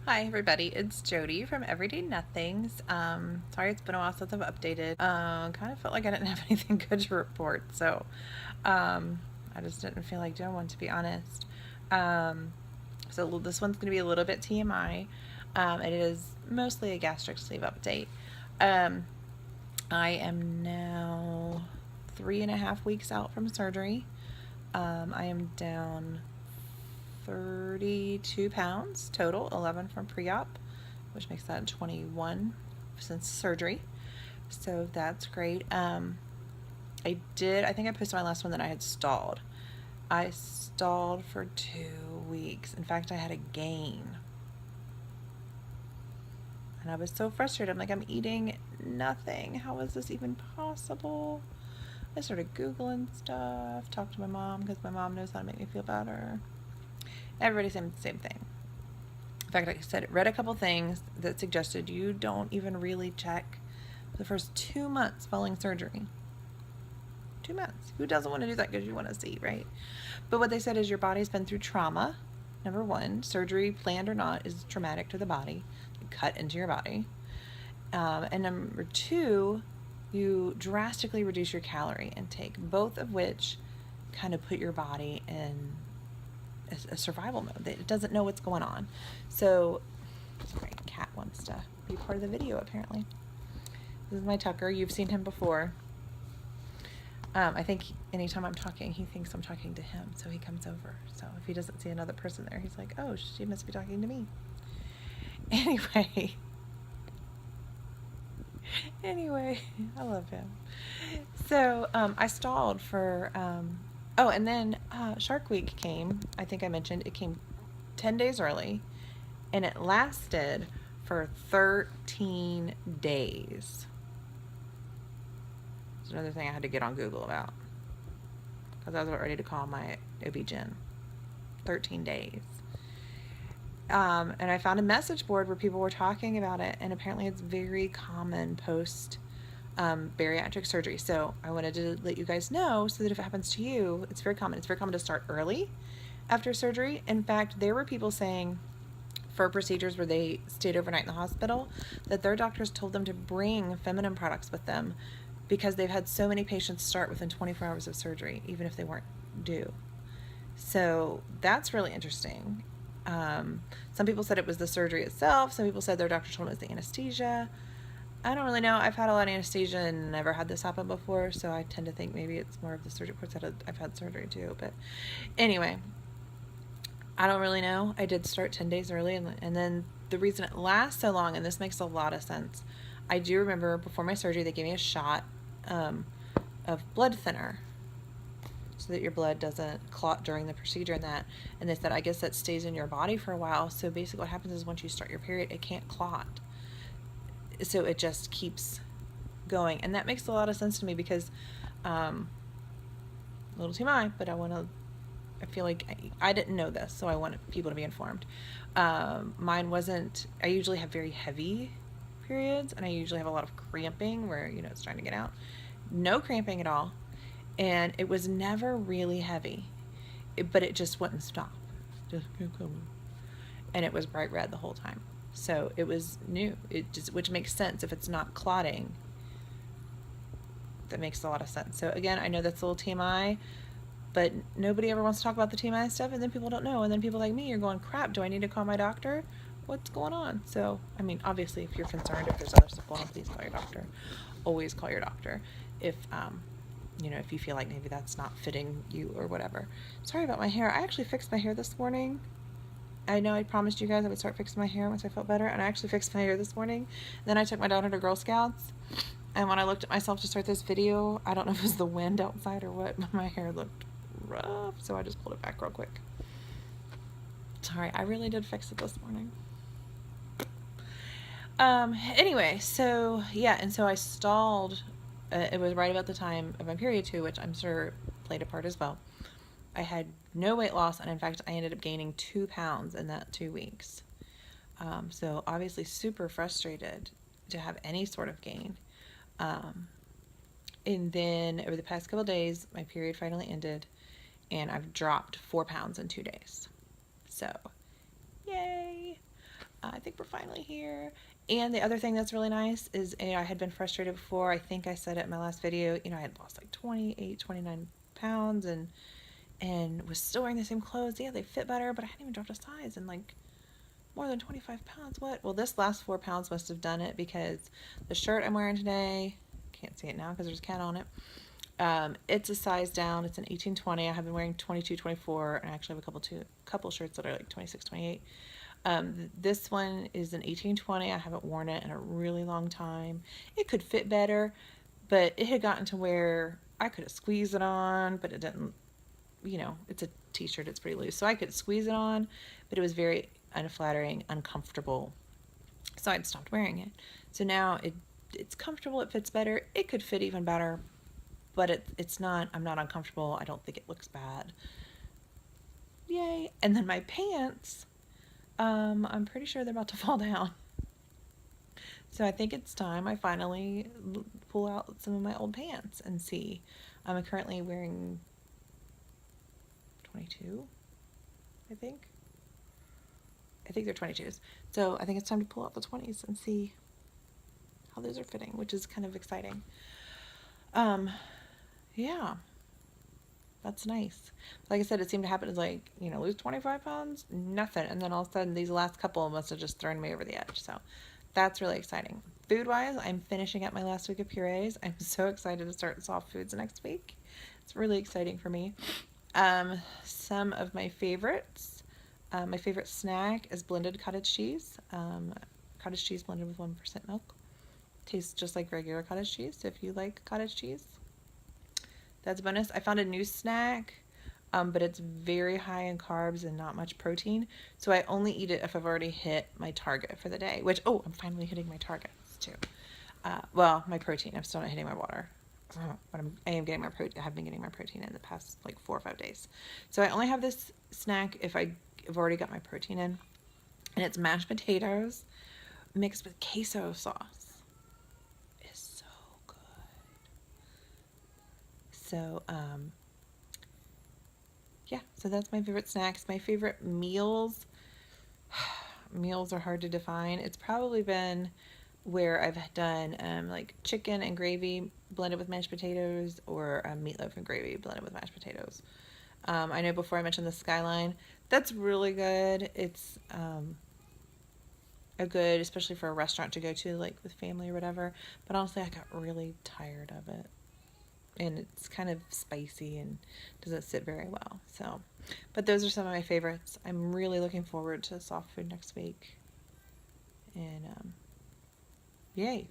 Hi everybody, it's Jody from Everyday Nothings. Sorry it's been a while since I've updated. Kind of felt like I didn't have anything good to report, so I just didn't feel like doing one, to be honest. So this one's going to be a little bit TMI. It is mostly a gastric sleeve update. I am now 3.5 weeks out from surgery. I am down 32 pounds total, 11 from pre-op, which makes that 21 since surgery. So that's great. I think I posted my last one that I had stalled. I stalled for 2 weeks. In fact, I had a gain. And I was so frustrated. I'm like, I'm eating nothing. How is this even possible? I started Googling stuff, talked to my mom because my mom knows how to make me feel better. Everybody saying the same thing. In fact, like I said, read a couple things that suggested you don't even really check the first 2 months following surgery. 2 months. Who doesn't want to do that because you want to see, right? But what they said is your body's been through trauma. Number one, surgery, planned or not, is traumatic to the body. You cut into your body. And number two, you drastically reduce your calorie intake, both of which kind of put your body in a survival mode. It doesn't know what's going on. So, sorry, cat wants to be part of the video apparently. This is my Tucker. You've seen him before. I think anytime I'm talking, he thinks I'm talking to him, so he comes over. So if he doesn't see another person there, he's like, oh, she must be talking to me. Anyway, I love him. So I stalled for oh, and then Shark Week came. I think I mentioned it came 10 days early, and it lasted for 13 days. It's another thing I had to get on Google about because I was about ready to call my OB-GYN. 13 days. And I found a message board where people were talking about it, and apparently it's very common post bariatric surgery. So I wanted to let you guys know so that if it happens to you, it's very common. It's very common to start early after surgery. In fact, there were people saying for procedures where they stayed overnight in the hospital that their doctors told them to bring feminine products with them because they've had so many patients start within 24 hours of surgery, even if they weren't due. So that's really interesting. Some people said it was the surgery itself. Some people said their doctor told them it was the anesthesia. I don't really know. I've had a lot of anesthesia and never had this happen before, so I tend to think maybe it's more of the surgery. Of course, I've had surgery too, but anyway, I don't really know. I did start 10 days early, and then the reason it lasts so long, and this makes a lot of sense, I do remember before my surgery they gave me a shot of blood thinner so that your blood doesn't clot during the procedure and they said I guess that stays in your body for a while. So basically what happens is once you start your period, it can't clot. So it just keeps going. And that makes a lot of sense to me because, a little TMI, but I feel like I didn't know this, so I want people to be informed. Mine wasn't, I usually have very heavy periods, and I usually have a lot of cramping where, it's trying to get out. No cramping at all. And it was never really heavy, but it just wouldn't stop. Just keep coming. And it was bright red the whole time. So it was new, which makes sense if it's not clotting. That makes a lot of sense. So again, I know that's a little TMI, but nobody ever wants to talk about the TMI stuff, and then people don't know. And then people like me are going, crap, do I need to call my doctor? What's going on? So, I mean, obviously, if you're concerned, if there's other stuff going on, please call your doctor. Always call your doctor. If you feel like maybe that's not fitting you or whatever. Sorry about my hair. I actually fixed my hair this morning. I know I promised you guys I would start fixing my hair once I felt better, and I actually fixed my hair this morning. Then I took my daughter to Girl Scouts, and when I looked at myself to start this video, I don't know if it was the wind outside or what, but my hair looked rough, so I just pulled it back real quick. Sorry, I really did fix it this morning. Anyway, so yeah, and so I stalled. It was right about the time of my period too, which I'm sure played a part as well. I had no weight loss, and in fact, I ended up gaining 2 pounds in that 2 weeks. So obviously super frustrated to have any sort of gain. And then over the past couple days, my period finally ended, and I've dropped 4 pounds in 2 days. So, yay! I think we're finally here. And the other thing that's really nice is, I had been frustrated before. I think I said it in my last video. I had lost like 28, 29 pounds and was still wearing the same clothes. Yeah, they fit better, but I hadn't even dropped a size in like more than 25 pounds. What? Well, this last 4 pounds must have done it, because the shirt I'm wearing today, can't see it now because there's a cat on it. It's a size down. It's an 18-20. I have been wearing 22-24, and I actually have a couple shirts that are like 26-28. This one is an 18-20. I haven't worn it in a really long time. It could fit better, but it had gotten to where I could have squeezed it on, but it didn't, it's a t-shirt, it's pretty loose. So I could squeeze it on, but it was very unflattering, uncomfortable. So I'd stopped wearing it. So now it's comfortable, it fits better. It could fit even better, but it's not, I'm not uncomfortable. I don't think it looks bad. Yay. And then my pants, I'm pretty sure they're about to fall down. So I think it's time I finally pull out some of my old pants and see. I'm currently wearing 22, I think. I think they're 22s. So I think it's time to pull out the 20s and see how those are fitting, which is kind of exciting. Yeah, that's nice. Like I said, it seemed to happen as like, lose 25 pounds, nothing. And then all of a sudden, these last couple must have just thrown me over the edge. So that's really exciting. Food-wise, I'm finishing up my last week of purees. I'm so excited to start soft foods next week. It's really exciting for me. Some of my favorites. My favorite snack is blended cottage cheese. Cottage cheese blended with 1% milk. Tastes just like regular cottage cheese. So if you like cottage cheese, that's a bonus. I found a new snack, but it's very high in carbs and not much protein. So I only eat it if I've already hit my target for the day, which, I'm finally hitting my targets too. Well, my protein. I'm still not hitting my water. But I am getting my protein. I have been getting my protein in the past like 4 or 5 days. So I only have this snack if I've already got my protein in. And it's mashed potatoes mixed with queso sauce. So, yeah, so that's my favorite snacks. My favorite meals, meals are hard to define. It's probably been where I've done like chicken and gravy blended with mashed potatoes, or meatloaf and gravy blended with mashed potatoes. I know before I mentioned the Skyline. That's really good. It's a good, especially for a restaurant to go to, like with family or whatever. But honestly, I got really tired of it. And it's kind of spicy and doesn't sit very well. So, but those are some of my favorites. I'm really looking forward to soft food next week. And yay.